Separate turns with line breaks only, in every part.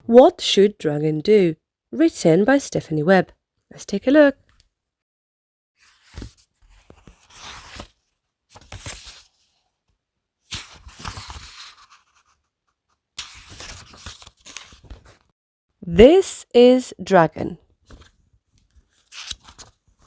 What should Dragon do? Written by Stephanie Webb. Let's take a look. This is Dragon.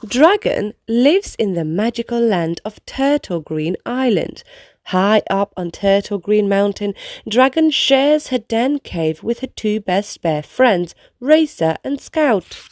Dragon lives in the magical land of Turtle Green Island. High up on Turtle Green Mountain, Dragon shares her den cave with her two best bear friends, Racer and Scout.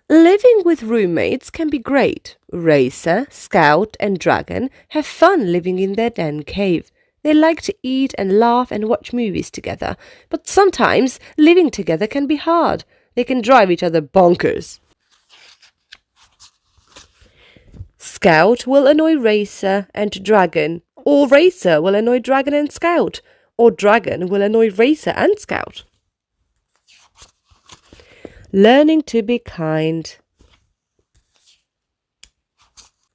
Living with roommates can be great. Racer, Scout and Dragon have fun living in their den cave. They like to eat and laugh and watch movies together, but sometimes living together can be hard. They can drive each other bonkers. Scout will annoy Racer and Dragon, or Racer will annoy Dragon and Scout, or Dragon will annoy Racer and Scout. Learning to be kind.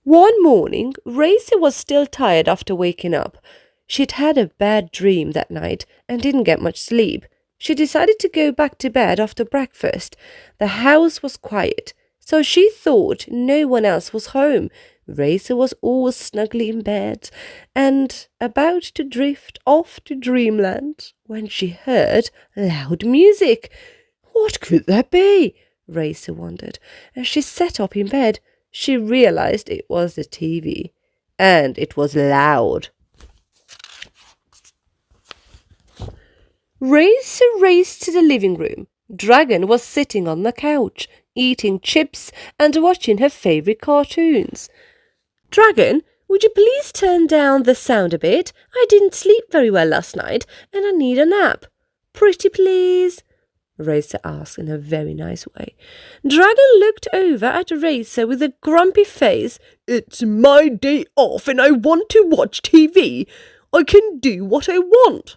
One morning, Racer was still tired after waking up. She'd had a bad dream that night and didn't get much sleep. She decided to go back to bed after breakfast. The house was quiet, so she thought no one else was home. Racer was all snugly in bed and about to drift off to dreamland when she heard loud music. What could that be? Racer wondered. As she sat up in bed, she realized it was the TV, and it was loud. Racer raced to the living room. Dragon was sitting on the couch, eating chips and watching her favorite cartoons. Dragon, would you please turn down the sound a bit? I didn't sleep very well last night, and I need a nap. Pretty please? Racer asked in a very nice way. Dragon looked over at Racer with a grumpy face. It's my day off and I want to watch TV. I can do what I want.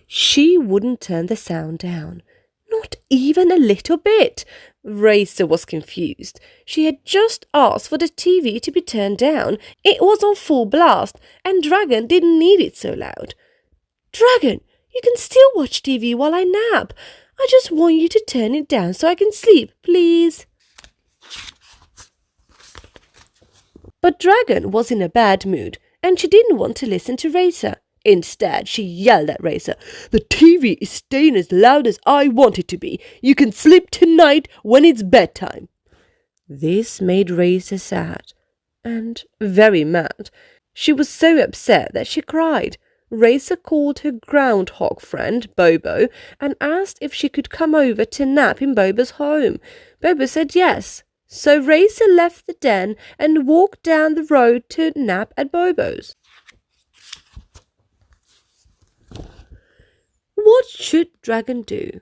She wouldn't turn the sound down. Not even a little bit. Racer was confused. She had just asked for the TV to be turned down. It was on full blast, and Dragon didn't need it so loud. Dragon, you can still watch TV while I nap. I just want you to turn it down so I can sleep, please. But Dragon was in a bad mood, and she didn't want to listen to Racer. Instead, she yelled at Racer, The TV is staying as loud as I want it to be. You can sleep tonight when it's bedtime. This made Racer sad and very mad. She was so upset that she cried. Racer called her groundhog friend, Bobo, and asked if she could come over to nap in Bobo's home. Bobo said yes. So Racer left the den and walked down the road to nap at Bobo's. What should Dragon do?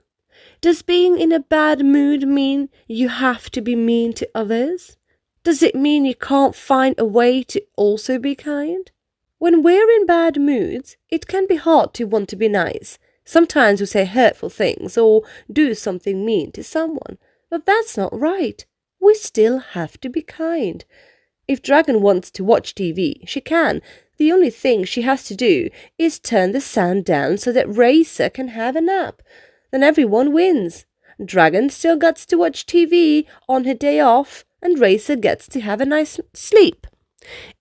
Does being in a bad mood mean you have to be mean to others? Does it mean you can't find a way to also be kind? When we're in bad moods, it can be hard to want to be nice. Sometimes we say hurtful things or do something mean to someone, but that's not right. We still have to be kind. If Dragon wants to watch TV, she can. The only thing she has to do is turn the sound down so that Racer can have a nap. Then everyone wins. Dragon still gets to watch TV on her day off, and Racer gets to have a nice sleep.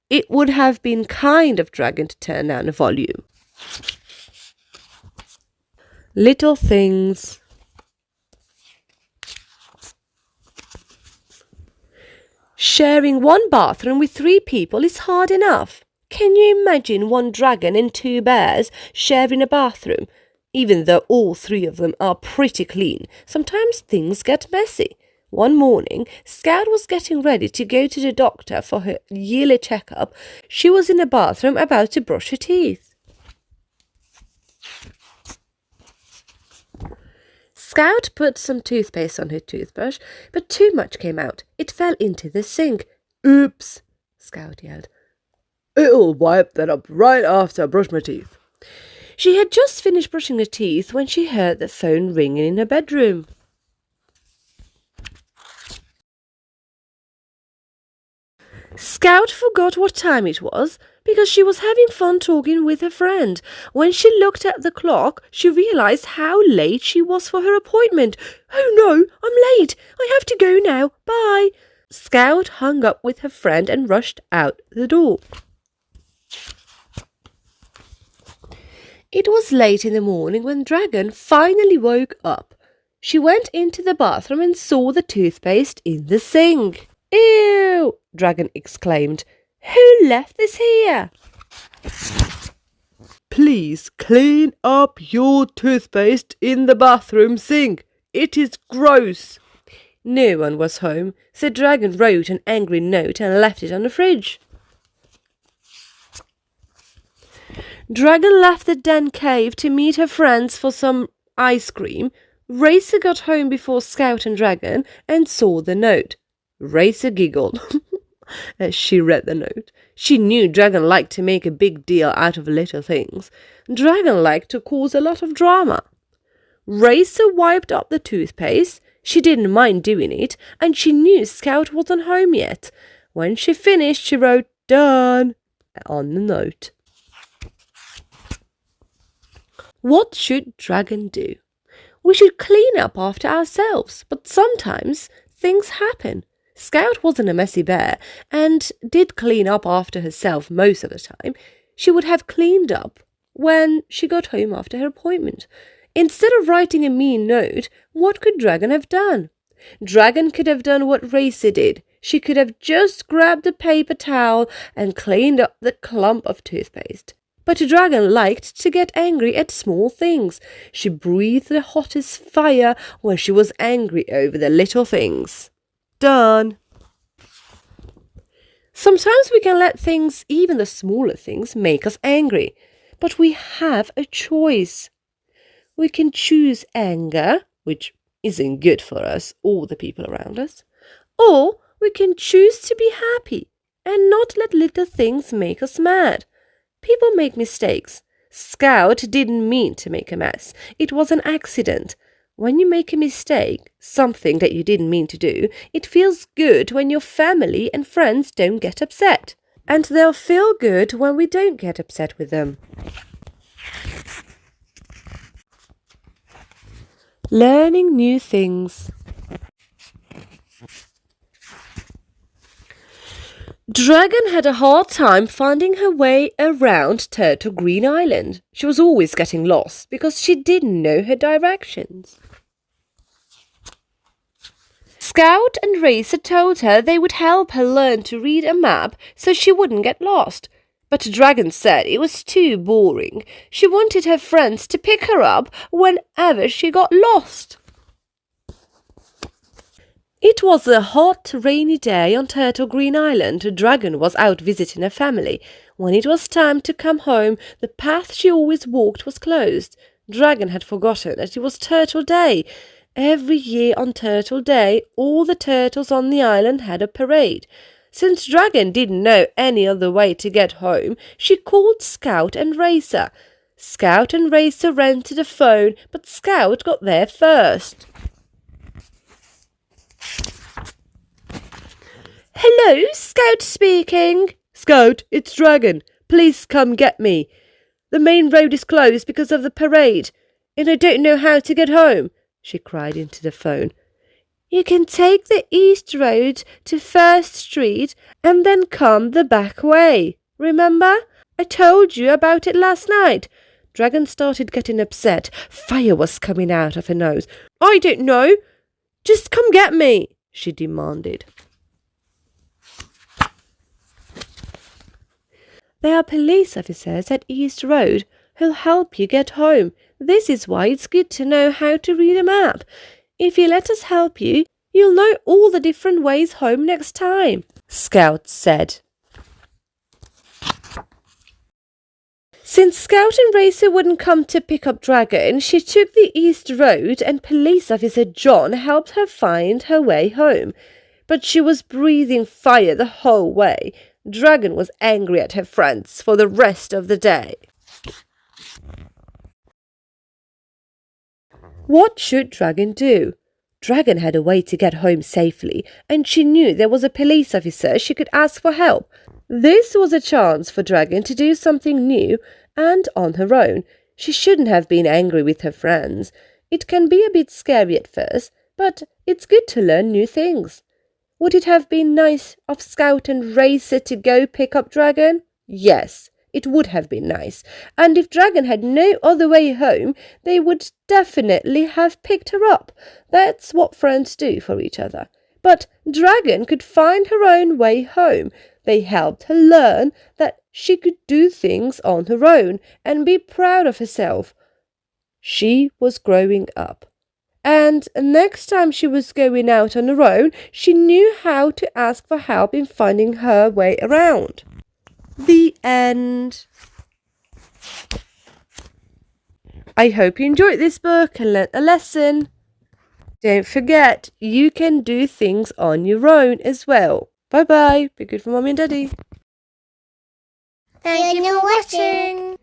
It would have been kind of Dragon to turn down the volume. Little things. Sharing one bathroom with 3 people is hard enough. Can you imagine one dragon and 2 bears sharing a bathroom? Even though all 3 of them are pretty clean, sometimes things get messy. One morning, Scout was getting ready to go to the doctor for her yearly checkup. She was in the bathroom about to brush her teeth. Scout put some toothpaste on her toothbrush, but too much came out. It fell into the sink. Oops, Scout yelled. I'll wipe that up right after I brush my teeth. She had just finished brushing her teeth when she heard the phone ringing in her bedroom. Scout forgot what time it was, because she was having fun talking with her friend. When she looked at the clock, she realized how late she was for her appointment. "Oh no, I'm late. I have to go now. Bye." Scout hung up with her friend and rushed out the door. It was late in the morning when Dragon finally woke up. She went into the bathroom and saw the toothpaste in the sink. "Ew!" Dragon exclaimed. "Who left this here?" "Please clean up your toothpaste in the bathroom sink. It is gross." No one was home, so Dragon wrote an angry note and left it on the fridge. Dragon left the den cave to meet her friends for some ice cream. Racer got home before Scout and Dragon and saw the note. Racer giggled as she read the note. She knew Dragon liked to make a big deal out of little things. Dragon liked to cause a lot of drama. Racer wiped up the toothpaste. She didn't mind doing it, and she knew Scout wasn't home yet. When she finished, she wrote "Done" on the note. What should Dragon do? We should clean up after ourselves, but sometimes things happen. Scout wasn't a messy bear and did clean up after herself most of the time. She would have cleaned up when she got home after her appointment. Instead of writing a mean note, what could Dragon have done? Dragon could have done what Racer did. She could have just grabbed a paper towel and cleaned up the clump of toothpaste. But Dragon liked to get angry at small things. She breathed the hottest fire when she was angry over the little things. Done. Sometimes we can let things, even the smaller things, make us angry. But we have a choice. We can choose anger, which isn't good for us or the people around us. Or we can choose to be happy and not let little things make us mad. People make mistakes. Scout didn't mean to make a mess. It was an accident. When you make a mistake, something that you didn't mean to do, it feels good when your family and friends don't get upset. And they'll feel good when we don't get upset with them. Learning new things. Dragon had a hard time finding her way around Turtle Green Island. She was always getting lost because she didn't know her directions. Scout and Racer told her they would help her learn to read a map so she wouldn't get lost. But Dragon said it was too boring. She wanted her friends to pick her up whenever she got lost. It was a hot, rainy day on Turtle Green Island. Dragon was out visiting her family. When it was time to come home, the path she always walked was closed. Dragon had forgotten that it was Turtle Day. Every year on Turtle Day, all the turtles on the island had a parade. Since Dragon didn't know any other way to get home, she called Scout and Racer. Scout and Racer ran to the phone, but Scout got there first. "Hello, Scout speaking." "Scout, it's Dragon. Please come get me. The main road is closed because of the parade, and I don't know how to get home," she cried into the phone. "You can take the east road to First Street and then come the back way. Remember? I told you about it last night." Dragon started getting upset. Fire was coming out of her nose. "I don't know. Just come get me," she demanded. "There are police officers at East Road who'll help you get home. This is why it's good to know how to read a map. If you let us help you, you'll know all the different ways home next time," Scout said. Since Scout and Racer wouldn't come to pick up Dragon, she took the East Road and Police Officer John helped her find her way home. But she was breathing fire the whole way. Dragon was angry at her friends for the rest of the day. What should Dragon do? Dragon had a way to get home safely, and she knew there was a police officer she could ask for help. This was a chance for Dragon to do something new and on her own. She shouldn't have been angry with her friends. It can be a bit scary at first, but it's good to learn new things. Would it have been nice of Scout and Racer to go pick up Dragon? Yes, it would have been nice. And if Dragon had no other way home, they would definitely have picked her up. That's what friends do for each other. But Dragon could find her own way home. They helped her learn that she could do things on her own and be proud of herself. She was growing up. And next time she was going out on her own, she knew how to ask for help in finding her way around. The end. I hope you enjoyed this book and learnt a lesson. Don't forget, you can do things on your own as well. Bye bye. Be good for mommy and daddy.
Thank you for watching.